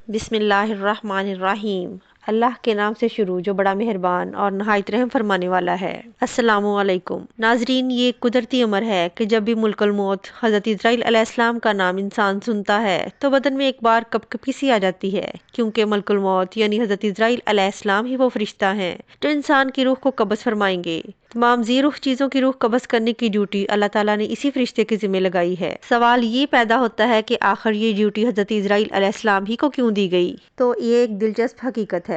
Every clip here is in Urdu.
بسم اللہ الرحمن الرحیم۔ اللہ کے نام سے شروع جو بڑا مہربان اور نہایت رحم فرمانے والا ہے۔ السلام علیکم ناظرین، یہ قدرتی امر ہے کہ جب بھی ملک الموت حضرت اسرائیل علیہ السلام کا نام انسان سنتا ہے تو بدن میں ایک بار کپکپی سی آ جاتی ہے، کیونکہ ملک الموت یعنی حضرت اسرائیل علیہ السلام ہی وہ فرشتہ ہیں جو انسان کی روح کو قبض فرمائیں گے۔ تمام ذی روح چیزوں کی روح قبض کرنے کی ڈیوٹی اللہ تعالیٰ نے اسی فرشتے کے ذمہ لگائی ہے۔ سوال یہ پیدا ہوتا ہے کہ آخر یہ ڈیوٹی حضرت اسرائیل علیہ السلام ہی کو کیوں دی گئی؟ تو یہ ایک دلچسپ حقیقت ہے۔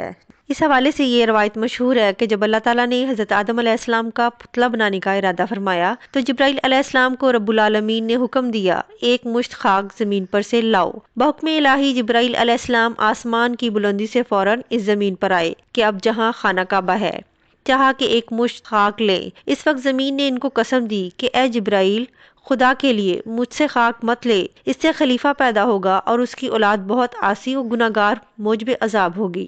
اس حوالے سے یہ روایت مشہور ہے کہ جب اللہ تعالیٰ نے حضرت آدم علیہ السلام کا پتلا بنانے کا ارادہ فرمایا تو جبرائیل علیہ السلام کو رب العالمین نے حکم دیا، ایک مشت خاک زمین پر سے لاؤ۔ بحکم الہی جبرائیل علیہ السلام آسمان کی بلندی سے فوراً اس زمین پر آئے کہ اب جہاں خانہ کعبہ ہے، چاہا کہ ایک مشت خاک لے۔ اس وقت زمین نے ان کو قسم دی کہ اے جبرائیل، خدا کے لیے مجھ سے خاک مت لے، اس سے خلیفہ پیدا ہوگا اور اس کی اولاد بہت عاصی و گناہگار موجب عذاب ہوگی۔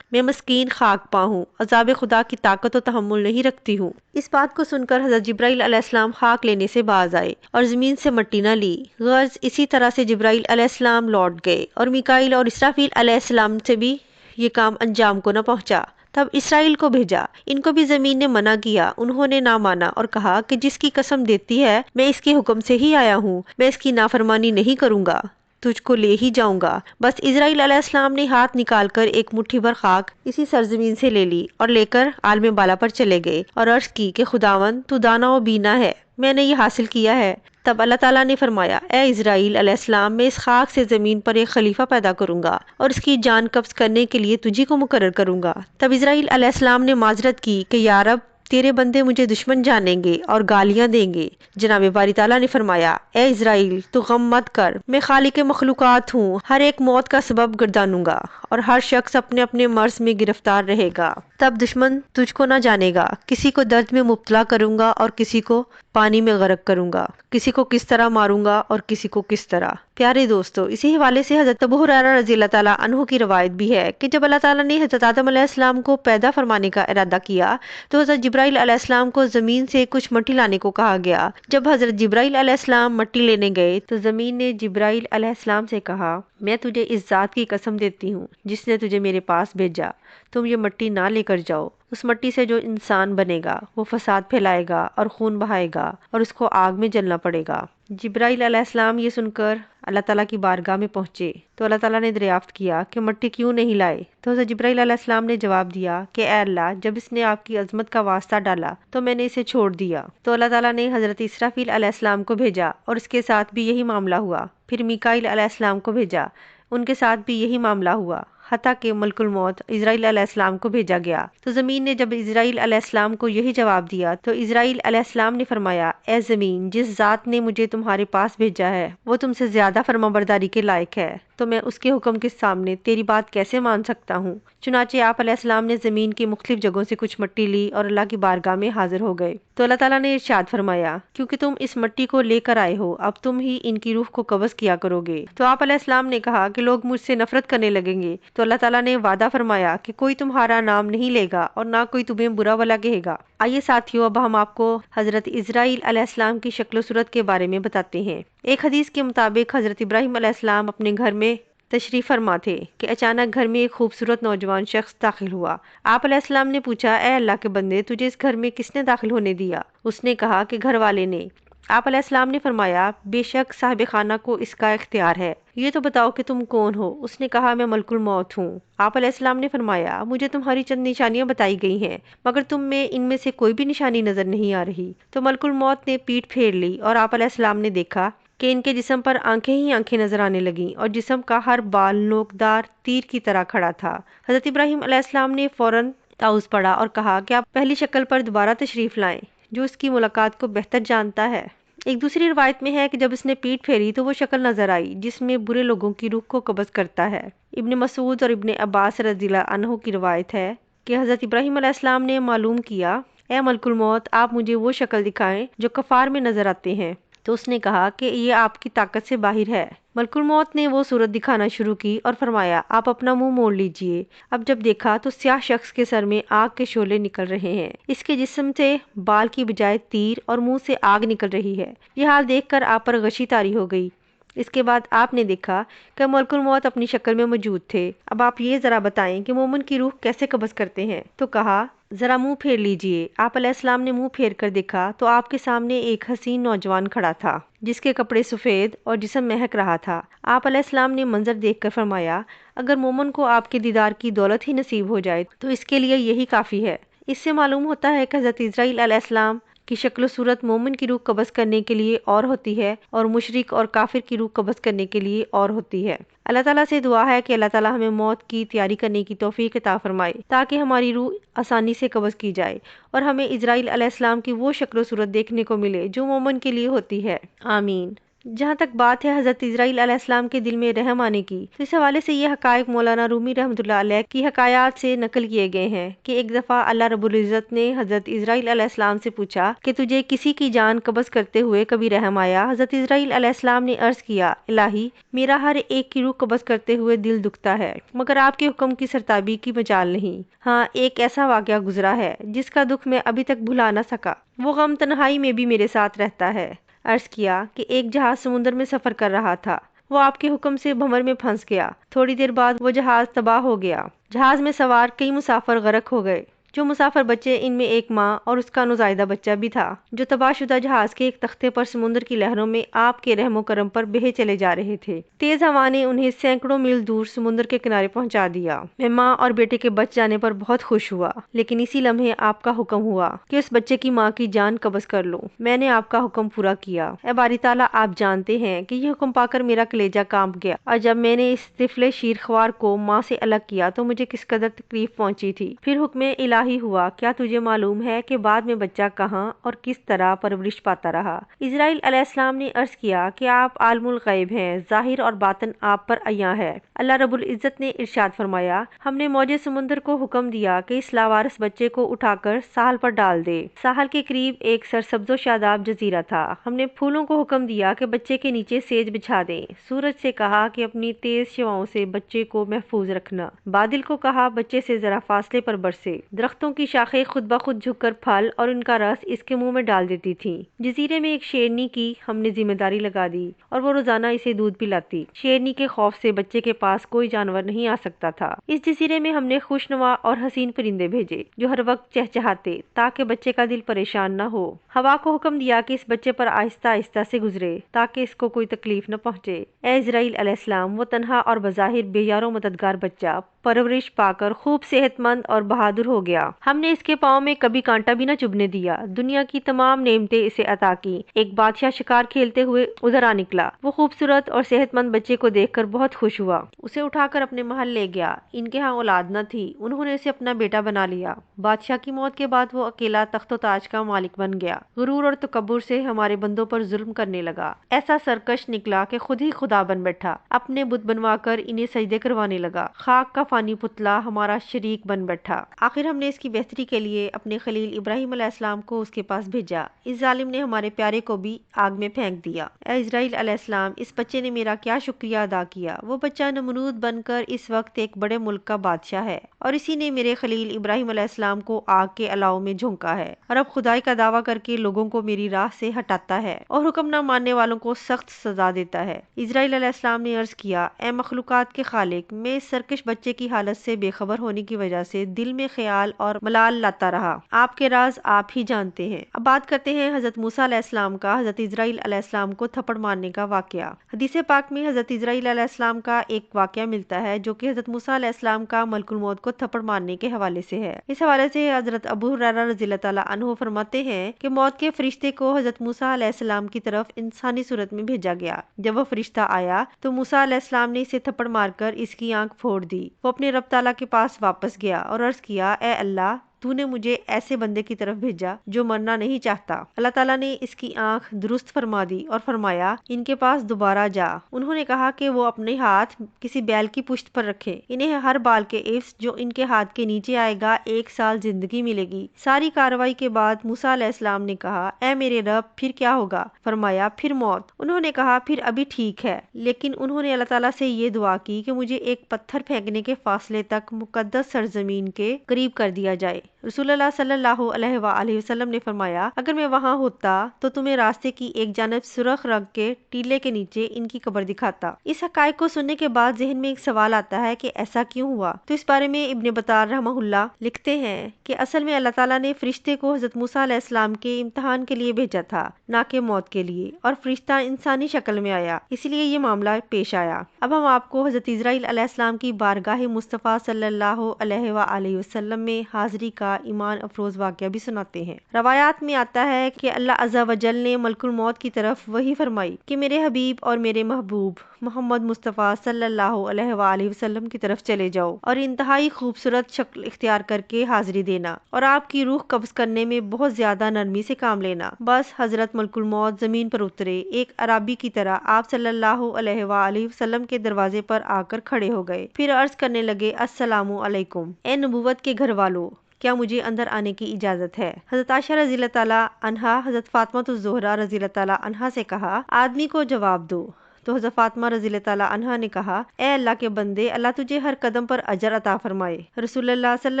میں مسکین خاک پا ہوں، عذاب خدا کی طاقت و تحمل نہیں رکھتی ہوں۔ اس بات کو سن کر حضرت جبرائیل علیہ السلام خاک لینے سے باز آئے اور زمین سے مٹی نہ لی۔ غرض اسی طرح سے جبرائیل علیہ السلام لوٹ گئے اور میکائیل اور اسرافیل علیہ السلام سے بھی یہ کام انجام کو نہ پہنچا۔ تب اسرائیل کو بھیجا، ان کو بھی زمین نے منع کیا، انہوں نے نہ مانا اور کہا کہ جس کی قسم دیتی ہے میں اس کے حکم سے ہی آیا ہوں، میں اس کی نافرمانی نہیں کروں گا، تجھ کو لے ہی جاؤں گا۔ بس اسرائیل علیہ السلام نے ہاتھ نکال کر ایک مٹھی بھر خاک اسی سرزمین سے لے لی اور لے کر عالم بالا پر چلے گئے اور عرض کی کہ خداوند تو دانا و بینا ہے، میں نے یہ حاصل کیا ہے۔ تب اللہ تعالیٰ نے فرمایا، اے اسرائیل علیہ السلام، میں اس خاک سے زمین پر ایک خلیفہ پیدا کروں گا اور اس کی جان قبض کرنے کے لیے تجھی کو مقرر کروں گا۔ تب اسرائیل علیہ السلام نے معذرت کی کہ یا رب، تیرے بندے مجھے دشمن جانیں گے اور گالیاں دیں گے۔ جناب باری تعالیٰ نے فرمایا، اے اسرائیل، تو غم مت کر، میں خالق مخلوقات ہوں، ہر ایک موت کا سبب گردانوں گا اور ہر شخص اپنے اپنے مرض میں گرفتار رہے گا۔ تب دشمن تجھ کو نہ جانے گا، کسی کو درد میں مبتلا کروں گا اور کسی کو پانی میں غرق کروں گا، کسی کو کس طرح ماروں گا اور کسی کو کس طرح۔ پیارے دوستو، اسی حوالے سے حضرت ابو ہریرہ رضی اللہ تعالیٰ عنہ کی روایت بھی ہے کہ جب اللہ تعالیٰ نے حضرت آدم علیہ السلام کو پیدا فرمانے کا ارادہ کیا تو حضرت جبرائیل علیہ السلام کو زمین سے کچھ مٹی لانے کو کہا گیا۔ جب حضرت جبرائیل علیہ السلام مٹی لینے گئے تو زمین نے جبرائیل علیہ السلام سے کہا، میں تجھے اس ذات کی قسم دیتی ہوں جس نے تجھے میرے پاس بھیجا، تم یہ مٹی نہ لے کر جاؤ۔ اس مٹی سے جو انسان بنے گا وہ فساد پھیلائے گا اور خون بہائے گا اور اس کو آگ میں جلنا پڑے گا۔ جبرائیل علیہ السلام یہ سن کر اللہ تعالیٰ کی بارگاہ میں پہنچے تو اللہ تعالیٰ نے دریافت کیا کہ مٹی کیوں نہیں لائے؟ تو حضرت جبرائیل علیہ السلام نے جواب دیا کہ اے اللہ، جب اس نے آپ کی عظمت کا واسطہ ڈالا تو میں نے اسے چھوڑ دیا۔ تو اللہ تعالیٰ نے حضرت اسرافیل علیہ السلام کو بھیجا اور اس کے ساتھ بھی یہی معاملہ ہوا۔ پھر میکائیل علیہ السلام کو بھیجا، ان کے ساتھ بھی یہی معاملہ ہوا، حتیٰ کہ ملک الموت اسرائیل علیہ السلام کو بھیجا گیا۔ تو زمین نے جب اسرائیل علیہ السلام کو یہی جواب دیا تو اسرائیل علیہ السلام نے فرمایا، اے زمین، جس ذات نے مجھے تمہارے پاس بھیجا ہے وہ تم سے زیادہ فرمانبرداری کے لائق ہے، تو میں اس کے حکم کے سامنے تیری بات کیسے مان سکتا ہوں؟ چنانچہ آپ علیہ السلام نے زمین کی مختلف جگہوں سے کچھ مٹی لی اور اللہ کی بارگاہ میں حاضر ہو گئے۔ تو اللہ تعالیٰ نے ارشاد فرمایا، کیونکہ تم اس مٹی کو لے کر آئے ہو، اب تم ہی ان کی روح کو قبض کیا کرو گے۔ تو آپ علیہ السلام نے کہا کہ لوگ مجھ سے نفرت کرنے لگیں گے۔ تو اللہ تعالیٰ نے وعدہ فرمایا کہ کوئی تمہارا نام نہیں لے گا اور نہ کوئی تمہیں برا بھلا کہے گا۔ آئیے ساتھیو، اب ہم آپ کو حضرت اسرائیل علیہ السلام کی شکل و صورت کے بارے میں بتاتے ہیں۔ ایک حدیث کے مطابق حضرت ابراہیم علیہ السلام اپنے گھر میں تشریف فرما تھے کہ اچانک گھر میں ایک خوبصورت نوجوان شخص داخل ہوا۔ آپ علیہ السلام نے پوچھا، اے اللہ کے بندے، تجھے اس گھر میں کس نے داخل ہونے دیا؟ اس نے کہا کہ گھر والے نے۔ آپ علیہ السلام نے فرمایا، بے شک صاحب خانہ کو اس کا اختیار ہے، یہ تو بتاؤ کہ تم کون ہو؟ اس نے کہا، میں ملک الموت ہوں۔ آپ علیہ السلام نے فرمایا، مجھے تمہاری چند نشانیاں بتائی گئی ہیں مگر تم میں ان میں سے کوئی بھی نشانی نظر نہیں آ رہی۔ تو ملک الموت نے پیٹھ پھیر لی اور آپ علیہ السلام نے دیکھا کہ ان کے جسم پر آنکھیں ہی آنکھیں نظر آنے لگیں اور جسم کا ہر بال نوکدار تیر کی طرح کھڑا تھا۔ حضرت ابراہیم علیہ السلام نے فوراً تعوذ پڑھا اور کہا کہ آپ پہلی شکل پر دوبارہ تشریف لائیں، جو اس کی ملاقات کو بہتر جانتا ہے۔ ایک دوسری روایت میں ہے کہ جب اس نے پیٹھ پھیری تو وہ شکل نظر آئی جس میں برے لوگوں کی روح کو قبض کرتا ہے۔ ابن مسعود اور ابن عباس رضی اللہ عنہ کی روایت ہے کہ حضرت ابراہیم علیہ السلام نے معلوم کیا، اے ملک الموت، آپ مجھے وہ شکل دکھائیں جو کفار میں نظر آتے ہیں۔ تو اس نے کہا کہ یہ آپ کی طاقت سے باہر ہے۔ ملک الموت نے وہ صورت دکھانا شروع کی اور فرمایا، آپ اپنا منہ موڑ لیجئے۔ اب جب دیکھا تو سیاہ شخص کے سر میں آگ کے شعلے نکل رہے ہیں، اس کے جسم سے بال کی بجائے تیر اور منہ سے آگ نکل رہی ہے۔ یہ حال دیکھ کر آپ پر غشی طاری ہو گئی۔ اس کے بعد آپ نے دیکھا کہ ملک الموت اپنی شکل میں موجود تھے۔ اب آپ یہ ذرا بتائیں کہ مومن کی روح کیسے قبض کرتے ہیں؟ تو کہا ذرا منہ پھیر لیجئے۔ آپ علیہ السلام نے منہ پھیر کر دیکھا تو آپ کے سامنے ایک حسین نوجوان کھڑا تھا جس کے کپڑے سفید اور جسم مہک رہا تھا۔ آپ علیہ السلام نے منظر دیکھ کر فرمایا اگر مومن کو آپ کے دیدار کی دولت ہی نصیب ہو جائے تو اس کے لیے یہی کافی ہے۔ اس سے معلوم ہوتا ہے کہ حضرت اسرائیل علیہ السلام کی شکل و صورت مومن کی روح قبض کرنے کے لیے اور ہوتی ہے اور مشرک اور کافر کی روح قبض کرنے کے لیے اور ہوتی ہے۔ اللہ تعالیٰ سے دعا ہے کہ اللہ تعالیٰ ہمیں موت کی تیاری کرنے کی توفیق عطا فرمائے تاکہ ہماری روح آسانی سے قبض کی جائے اور ہمیں اسرائیل علیہ السلام کی وہ شکل و صورت دیکھنے کو ملے جو مومن کے لیے ہوتی ہے، آمین۔ جہاں تک بات ہے حضرت اسرائیل علیہ السلام کے دل میں رحم آنے کی، تو اس حوالے سے یہ حقائق مولانا رومی رحمۃ اللہ علیہ کی حکایات سے نقل کیے گئے ہیں کہ ایک دفعہ اللہ رب العزت نے حضرت اسرائیل علیہ السلام سے پوچھا کہ تجھے کسی کی جان قبض کرتے ہوئے کبھی رحم آیا؟ حضرت اسرائیل علیہ السلام نے عرض کیا الہی میرا ہر ایک کی روح قبض کرتے ہوئے دل دکھتا ہے مگر آپ کے حکم کی سرتابی کی مجال نہیں۔ ہاں ایک ایسا واقعہ گزرا ہے جس کا دکھ میں ابھی تک بھلا نہ سکا، وہ غم تنہائی میں بھی میرے ساتھ رہتا ہے۔ عرض کیا کہ ایک جہاز سمندر میں سفر کر رہا تھا، وہ آپ کے حکم سے بھنور میں پھنس گیا۔ تھوڑی دیر بعد وہ جہاز تباہ ہو گیا۔ جہاز میں سوار کئی مسافر غرق ہو گئے۔ جو مسافر بچے ان میں ایک ماں اور اس کا نوزائیدہ بچہ بھی تھا جو تباہ شدہ جہاز کے ایک تختے پر سمندر کی لہروں میں آپ کے رحم و کرم پر بہے چلے جا رہے تھے۔ تیز ہوا نے انہیں سینکڑوں میل دور سمندر کے کنارے پہنچا دیا۔ میں ماں اور بیٹے کے بچ جانے پر بہت خوش ہوا، لیکن اسی لمحے آپ کا حکم ہوا کہ اس بچے کی ماں کی جان قبض کر لو۔ میں نے آپ کا حکم پورا کیا۔ اے باری تعالیٰ آپ جانتے ہیں کہ یہ حکم پا کر میرا کلیجہ کانپ گیا، اور جب میں نے اس طفل شیرخوار کو ماں سے الگ کیا تو مجھے کس قدر تکلیف پہنچی تھی۔ پھر حکم الہی ہوا، کیا تجھے معلوم ہے کہ بعد میں بچہ کہاں اور کس طرح پرورش پاتا رہا؟ اسرائیل علیہ السلام نے عرض کیا کہ آپ عالم الغیب ہیں، ظاہر اور باطن آپ پر عیاں ہے۔ اللہ رب العزت نے ارشاد فرمایا ہم نے موج سمندر کو حکم دیا کہ اس لاوارث بچے کو اٹھا کر ساحل پر ڈال دے۔ ساحل کے قریب ایک سرسبز و شاداب جزیرہ تھا۔ ہم نے پھولوں کو حکم دیا کہ بچے کے نیچے سیج بچھا دیں۔ سورج سے کہا کہ اپنی تیز شعاؤں سے بچے کو محفوظ رکھنا۔ بادل کو کہا بچے سے ذرا فاصلے پر برسے۔ درختوں کی شاخیں خود بخود جھک کر پھل اور ان کا رس اس کے منہ میں ڈال دیتی تھیں۔ جزیرے میں ایک شیرنی کی ہم نے ذمہ داری لگا دی اور وہ روزانہ اسے دودھ پلاتی۔ شیرنی کے خوف سے بچے کے پاس کوئی جانور نہیں آ سکتا تھا۔ اس جزیرے میں ہم نے خوشنما اور حسین پرندے بھیجے جو ہر وقت چہچہاتے تاکہ بچے کا دل پریشان نہ ہو۔ ہوا کو حکم دیا کہ اس بچے پر آہستہ آہستہ سے گزرے تاکہ اس کو کوئی تکلیف نہ پہنچے۔ اے اسرائیل علیہ السلام وہ تنہا اور بظاہر بے یار و مددگار بچہ پرورش پا کر خوب صحت مند اور بہادر ہو گیا۔ ہم نے اس کے پاؤں میں کبھی کانٹا بھی نہ چبھنے دیا۔ دنیا کی تمام نعمتیں اسے عطا کی۔ ایک بادشاہ شکار کھیلتے ہوئے ادھر آ نکلا۔ وہ خوبصورت اور صحت مند بچے کو دیکھ کر بہت خوش ہوا، اسے اٹھا کر اپنے محل لے گیا۔ ان کے ہاں اولاد نہ تھی، انہوں نے اسے اپنا بیٹا بنا لیا۔ بادشاہ کی موت کے بعد وہ اکیلا تخت و تاج کا مالک بن گیا۔ غرور اور تکبر سے ہمارے بندوں پر ظلم کرنے لگا، ایسا سرکش نکلا کہ خود ہی خدا بن بیٹھا، اپنے بت بنوا کر انہیں سجدے کروانے لگا۔ خاک کا فانی پتلا ہمارا شریک بن بیٹھا۔ آخر ہم نے اس کی بہتری کے لیے اپنے خلیل ابراہیم علیہ السلام کو اس کے پاس بھیجا۔ اس ظالم نے ہمارے پیارے کو بھی آگ میں پھینک دیا۔ اے اسرائیل علیہ السلام اس بچے نے میرا کیا شکریہ ادا کیا۔ وہ بچہ نمرود بن کر اس وقت ایک بڑے ملک کا بادشاہ ہے، اور اسی نے میرے خلیل ابراہیم علیہ السلام کو آگ کے الاؤ میں جھونکا ہے، اور اب خدائی کا دعویٰ کر کے لوگوں کو میری راہ سے ہٹاتا ہے اور حکم نہ ماننے والوں کو سخت سزا دیتا ہے۔ اسرائیل علیہ السلام نے عرض کیا اے مخلوقات کے خالق میں اس سرکش بچے کی حالت سے بے خبر ہونے کی وجہ سے دل میں خیال اور ملال لاتا رہا۔ آپ کے راز آپ ہی جانتے ہیں۔ اب بات کرتے ہیں حضرت موسیٰ علیہ السلام کا حضرت اسرائیل علیہ السلام کو تھپڑ مارنے کا واقعہ۔ حدیث پاک میں حضرت اسرائیل علیہ السلام کا ایک واقعہ ملتا ہے جو کہ حضرت موسیٰ علیہ السلام کا ملک الموت کو تھپڑ مارنے کے حوالے سے ہے۔ اس حوالے سے حضرت ابو ہریرہ رضی اللہ تعالیٰ عنہ فرماتے ہیں کہ موت کے فرشتے کو حضرت موسیٰ علیہ السلام کی طرف انسانی صورت میں بھیجا گیا۔ جب وہ فرشتہ آیا تو موسیٰ علیہ السلام نے اسے تھپڑ مار کر اس کی آنکھ پھوڑ دی۔ وہ اپنے رب تعالیٰ کے پاس واپس گیا اور عرض کیا اے اللہ تو نے مجھے ایسے بندے کی طرف بھیجا جو مرنا نہیں چاہتا۔ اللہ تعالیٰ نے اس کی آنکھ درست فرما دی اور فرمایا ان کے پاس دوبارہ جا۔ انہوں نے کہا کہ وہ اپنے ہاتھ کسی بیل کی پشت پر رکھیں، انہیں ہر بال کے عوض جو ان کے ہاتھ کے نیچے آئے گا 1 سال زندگی ملے گی۔ ساری کارروائی کے بعد موسیٰ علیہ السلام نے کہا اے میرے رب پھر کیا ہوگا؟ فرمایا پھر موت۔ انہوں نے کہا پھر ابھی ٹھیک ہے، لیکن انہوں نے اللہ تعالیٰ سے یہ دعا کی کہ مجھے ایک پتھر پھینکنے کے فاصلے تک مقدس سرزمین کے قریب کر دیا جائے۔ رسول اللہ صلی اللہ علیہ وآلہ وسلم نے فرمایا اگر میں وہاں ہوتا تو تمہیں راستے کی ایک جانب سرخ رنگ کے ٹیلے کے نیچے ان کی قبر دکھاتا۔ اس حقائق کو سننے کے بعد ذہن میں ایک سوال آتا ہے کہ ایسا کیوں ہوا؟ تو اس بارے میں ابن بطال رحمہ اللہ لکھتے ہیں کہ اصل میں اللہ تعالیٰ نے فرشتے کو حضرت موسیٰ علیہ السلام کے امتحان کے لیے بھیجا تھا، نہ کہ موت کے لیے، اور فرشتہ انسانی شکل میں آیا، اس لیے یہ معاملہ پیش آیا۔ اب ہم آپ کو حضرت اسرائیل علیہ السلام کی بارگاہ مصطفیٰ صلی اللہ علیہ وآلہ وسلم میں حاضری کا ایمان افروز واقعہ بھی سناتے ہیں۔ روایات میں آتا ہے کہ اللہ عز و جل نے ملک الموت کی طرف وحی فرمائی کہ میرے حبیب اور میرے محبوب محمد مصطفیٰ صلی اللہ علیہ وآلہ وسلم کی طرف چلے جاؤ اور انتہائی خوبصورت شکل اختیار کر کے حاضری دینا اور آپ کی روح قبض کرنے میں بہت زیادہ نرمی سے کام لینا۔ بس حضرت ملک الموت زمین پر اترے، ایک عرابی کی طرح آپ صلی اللہ علیہ وآلہ وسلم کے دروازے پر آ کر کھڑے ہو گئے، پھر عرض کرنے لگے السلام علیکم، اے نبوت کے گھر والوں، کیا مجھے اندر آنے کی اجازت ہے؟ حضرت عائشہ رضی اللہ تعالیٰ عنہا حضرت فاطمہ الزہرا رضی اللہ تعالیٰ عنہا سے کہا آدمی کو جواب دو۔ تو حضرت فاطمہ رضی اللہ تعالیٰ عنہا نے کہا اے اللہ کے بندے، اللہ تجھے ہر قدم پر اجر عطا فرمائے، رسول اللہ صلی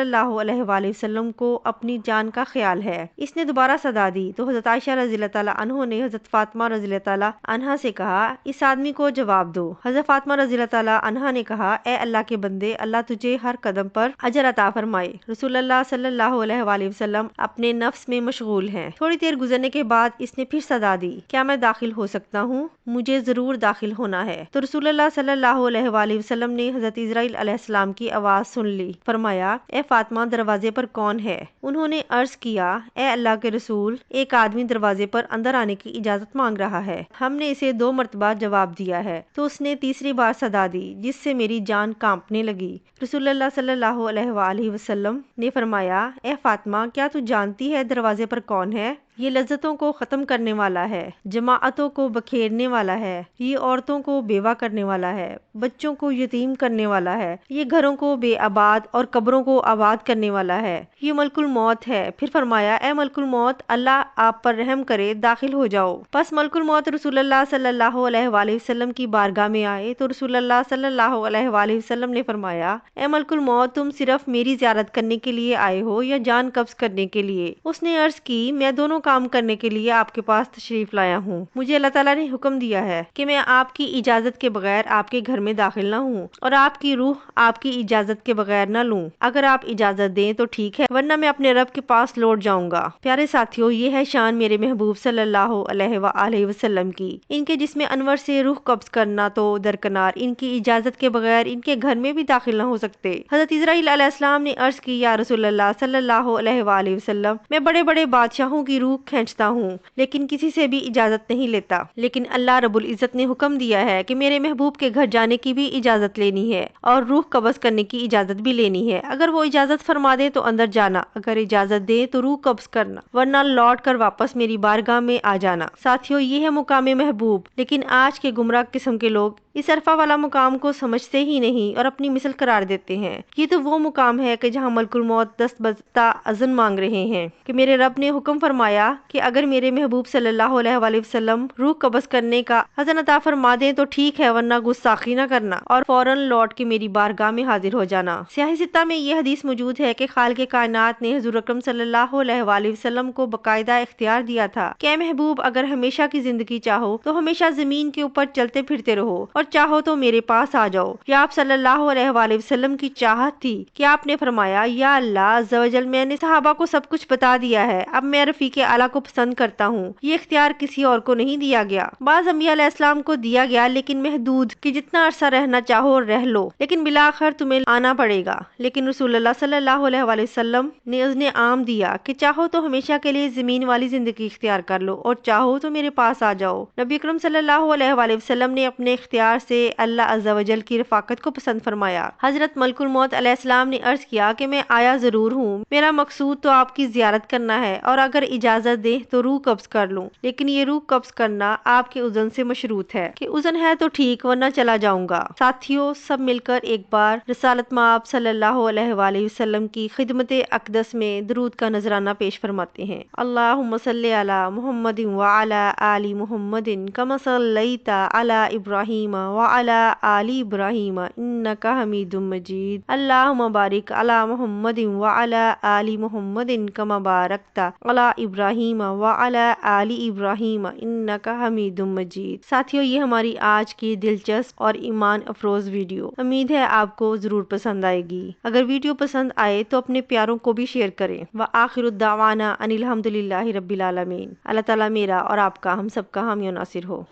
اللہ علیہ وآلہ وسلم کو اپنی جان کا خیال ہے۔ اس نے دوبارہ صدا دی تو حضرت عائشہ رضی اللہ تعالیٰ عنہ نے حضرت فاطمہ رضی اللہ تعالیٰ عنہا سے کہا اس آدمی کو جواب دو۔ حضرت فاطمہ رضی اللہ تعالیٰ عنہا نے کہا اے اللہ کے بندے، اللہ تجھے ہر قدم پر اجر عطا فرمائے، رسول اللہ صلی اللہ علیہ وآلہ وسلم اپنے نفس میں مشغول ہیں۔ تھوڑی دیر گزرنے کے بعد اس نے پھر صدا دی کیا میں داخل ہو سکتا ہوں؟ مجھے ضرور داخل ہونا ہے۔ تو رسول اللہ صلی اللہ علیہ وآلہ وسلم نے حضرت اسرائیل علیہ السلام کی آواز سن لی، فرمایا اے فاطمہ دروازے پر کون ہے؟ انہوں نے عرض کیا اے اللہ کے رسول، ایک آدمی دروازے پر اندر آنے کی اجازت مانگ رہا ہے، ہم نے اسے 2 مرتبہ جواب دیا ہے، تو اس نے تیسری بار صدا دی جس سے میری جان کانپنے لگی۔ رسول اللہ صلی اللہ علیہ وآلہ وسلم نے فرمایا اے فاطمہ کیا تو جانتی ہے دروازے پر کون ہے؟ یہ لذتوں کو ختم کرنے والا ہے، جماعتوں کو بکھیرنے والا ہے، یہ عورتوں کو بیوہ کرنے والا ہے، بچوں کو یتیم کرنے والا ہے، یہ گھروں کو بے آباد اور قبروں کو آباد کرنے والا ہے، یہ ملک الموت ہے۔ پھر فرمایا اے ملک الموت، اللہ آپ پر رحم کرے، داخل ہو جاؤ۔ پس ملک الموت رسول اللہ صلی اللہ علیہ وآلہ وسلم کی بارگاہ میں آئے تو رسول اللہ صلی اللہ علیہ وآلہ وسلم نے فرمایا اے ملک الموت، تم صرف میری زیارت کرنے کے لیے آئے ہو یا جان قبض کرنے کے لیے؟ اس نے عرض کی میں دونوں کام کرنے کے لیے آپ کے پاس تشریف لایا ہوں، مجھے اللہ تعالیٰ نے حکم دیا ہے کہ میں آپ کی اجازت کے بغیر آپ کے گھر میں داخل نہ ہوں اور آپ کی روح آپ کی اجازت کے بغیر نہ لوں۔ اگر آپ اجازت دیں تو ٹھیک ہے، ورنہ میں اپنے رب کے پاس لوٹ جاؤں گا۔ پیارے ساتھیوں، یہ ہے شان میرے محبوب صلی اللہ علیہ وآلہ وسلم کی۔ ان کے جسم انور سے روح قبض کرنا تو درکنار، ان کی اجازت کے بغیر ان کے گھر میں بھی داخل نہ ہو سکتے۔ حضرت اسرائیل علیہ السلام نے عرض کی یا رسول اللہ صلی اللہ علیہ وآلہ وسلم، میں بڑے بڑے بادشاہوں کی روح کھینچتا ہوں لیکن کسی سے بھی اجازت نہیں لیتا، لیکن اللہ رب العزت نے حکم دیا ہے کہ میرے محبوب کے گھر جانے کی بھی اجازت لینی ہے اور روح قبض کرنے کی اجازت بھی لینی ہے۔ اگر وہ اجازت فرما دے تو اندر جانا، اگر اجازت دے تو روح قبض کرنا، ورنہ لوٹ کر واپس میری بارگاہ میں آ جانا۔ ساتھیوں، یہ ہے مقام محبوب، لیکن آج کے گمراہ قسم کے لوگ اس عرفہ والا مقام کو سمجھتے ہی نہیں اور اپنی مثل قرار دیتے ہیں۔ یہ تو وہ مقام ہے کہ جہاں ملک الموت دست بستہ اذن مانگ رہے ہیں کہ میرے رب نے حکم فرمایا کہ اگر میرے محبوب صلی اللہ علیہ وآلہ وسلم روح قبض کرنے کا اذن عطا فرما دیں تو ٹھیک ہے، ورنہ گستاخی نہ کرنا اور فوراً لوٹ کے میری بارگاہ میں حاضر ہو جانا۔ صحیح ستہ میں یہ حدیث موجود ہے کہ خالق کائنات نے حضور اکرم صلی اللہ علیہ وآلہ وسلم کو باقاعدہ اختیار دیا تھا کہ اے محبوب، اگر ہمیشہ کی زندگی چاہو تو ہمیشہ زمین کے اوپر چلتے پھرتے رہو اور چاہو تو میرے پاس آ جاؤ۔ یہ آپ صلی اللہ علیہ وآلہ وسلم کی چاہت تھی کہ آپ نے فرمایا یا اللہ عز و جل، میں نے صحابہ کو سب کچھ بتا دیا ہے، اب میں رفیق اعلیٰ کو پسند کرتا ہوں۔ یہ اختیار کسی اور کو نہیں دیا گیا، بعض انبیاء علیہ السلام کو دیا گیا لیکن محدود، کہ جتنا عرصہ رہنا چاہو رہ لو، لیکن بالآخر تمہیں آنا پڑے گا۔ لیکن رسول اللہ صلی اللہ علیہ وآلہ وسلم نے اذن عام دیا کہ چاہو تو ہمیشہ کے لیے زمین والی زندگی اختیار کر لو اور چاہو تو میرے پاس آ جاؤ۔ نبی اکرم صلی اللہ علیہ وآلہ وسلم نے اپنے اختیار سے اللہ عز و جل کی رفاقت کو پسند فرمایا۔ حضرت ملک الموت علیہ السلام نے عرض کیا کہ میں آیا ضرور ہوں، میرا مقصود تو آپ کی زیارت کرنا ہے اور اگر اجازت اجازت دیں تو روح قبض کر لوں، لیکن یہ روح قبض کرنا آپ کے اذن سے مشروط ہے کہ اذن ہے تو ٹھیک ورنہ چلا جاؤں گا۔ ساتھیوں، سب مل کر ایک بار رسالت مآب صلی اللہ علیہ وآلہ وسلم کی خدمت اقدس میں درود کا نذرانہ پیش فرماتے ہیں۔ اللہم صلی علی محمد وعلی آل محمد کما صلیت علی ابراہیم وعلی آل ابراہیم انک حمید مجید۔ اللہم بارک علی محمد وعلی آل محمد کما بارکت علی ابراہیم وعلی آل ابراہیم انک حمید مجید۔ ساتھیوں، یہ ہماری آج کی دلچسپ اور ایمان افروز ویڈیو امید ہے آپ کو ضرور پسند آئے گی۔ اگر ویڈیو پسند آئے تو اپنے پیاروں کو بھی شیئر کریں۔ وآخر الدعوانا ان الحمد للہ رب العالمین۔ اللہ تعالیٰ میرا اور آپ کا، ہم سب کا حامی و ناصر ہو۔